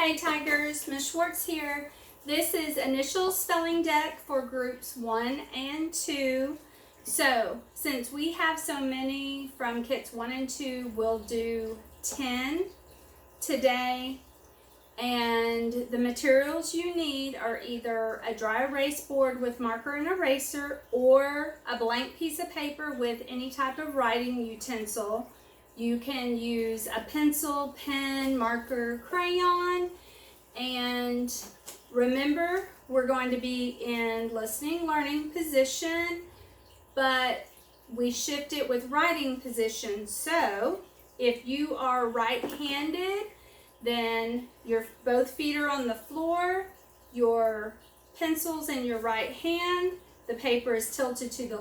Hey Tigers, Ms. Schwartz here. This is initial spelling deck for groups 1 and 2. So, since we have so many from kits 1 and 2, we'll do 10 today. And the materials you need are either a dry erase board with marker and eraser or a blank piece of paper with any type of writing utensil. You can use a pencil, pen, marker, crayon, and remember, we're going to be in listening, learning position, but we shift it with writing position. So if you are right-handed, then both feet are on the floor, your pencil's in your right hand, the paper is tilted to the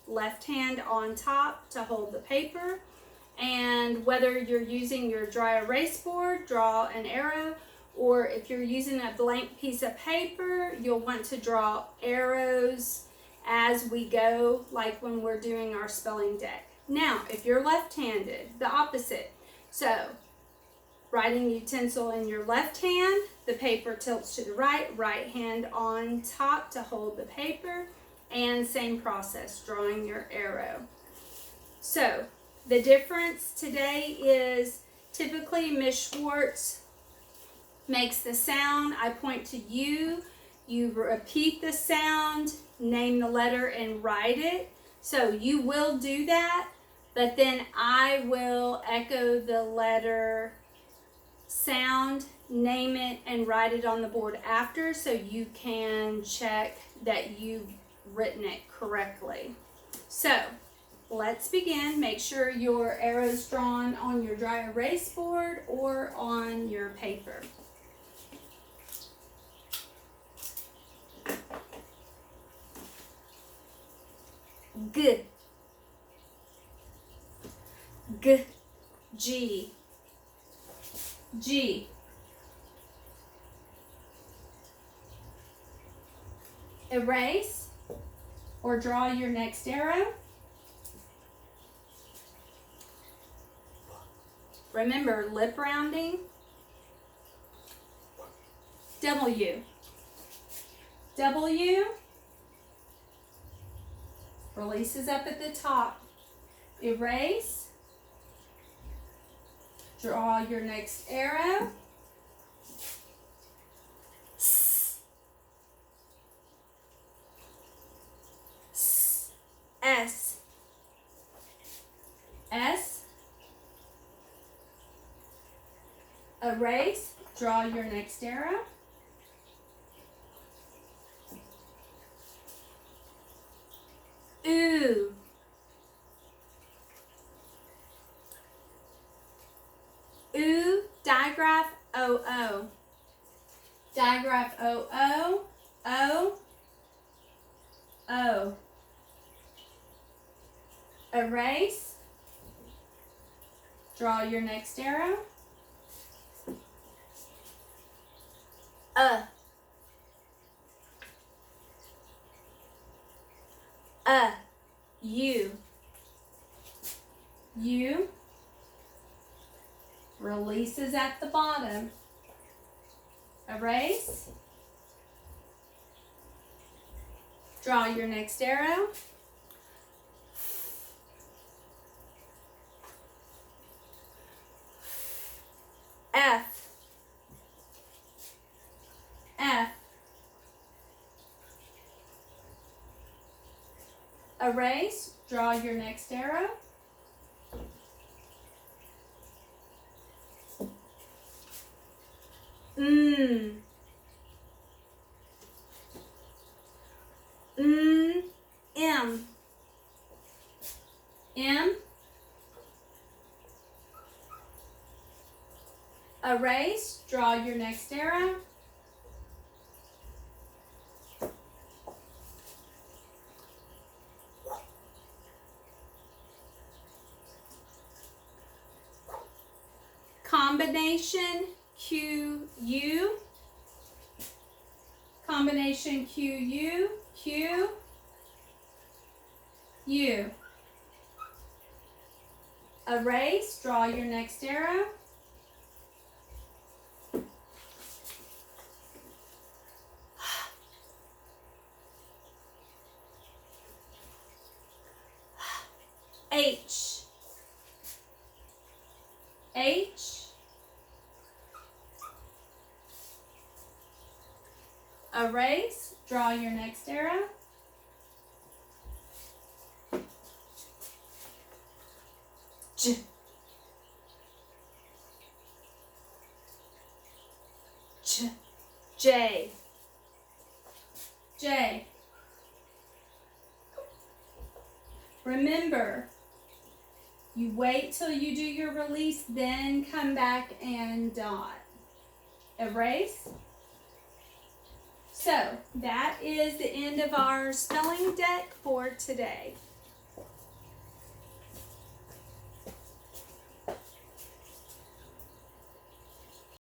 left hand on top to hold the paper. And whether you're using your dry erase board, draw an arrow, or if you're using a blank piece of paper, you'll want to draw arrows as we go, like when we're doing our spelling deck. Now, if you're left-handed, the opposite. So, writing utensil in your left hand, the paper tilts to the right hand on top to hold the paper, and same process, drawing your arrow. So, the difference today is typically Ms. Schwartz makes the sound. I point to you. You repeat the sound, name the letter, and write it. So you will do that, but then I will echo the letter sound, name it, and write it on the board after so you can check that you've written it correctly. So, let's begin. Make sure your arrow's drawn on your dry erase board or on your paper. G, G, G, G. Erase or draw your next arrow. Remember, lip rounding. W. W. Releases up at the top. Erase. Draw your next arrow. S. S. S. S. Erase, draw your next arrow. Ooh. Ooh, digraph, O-O. Digraph, O-O, O, O. Erase, draw your next arrow. U. U. Releases at the bottom. Erase. Draw your next arrow. F. F. Erase, draw your next arrow. M. M. Erase, draw your next arrow. Combination Q-U. Combination Q-U. Q. U. Erase, draw your next arrow. H, erase, draw your next arrow. J, J, J, J. Remember, you wait till you do your release, then come back and dot. Erase. So that is the end of our spelling deck for today.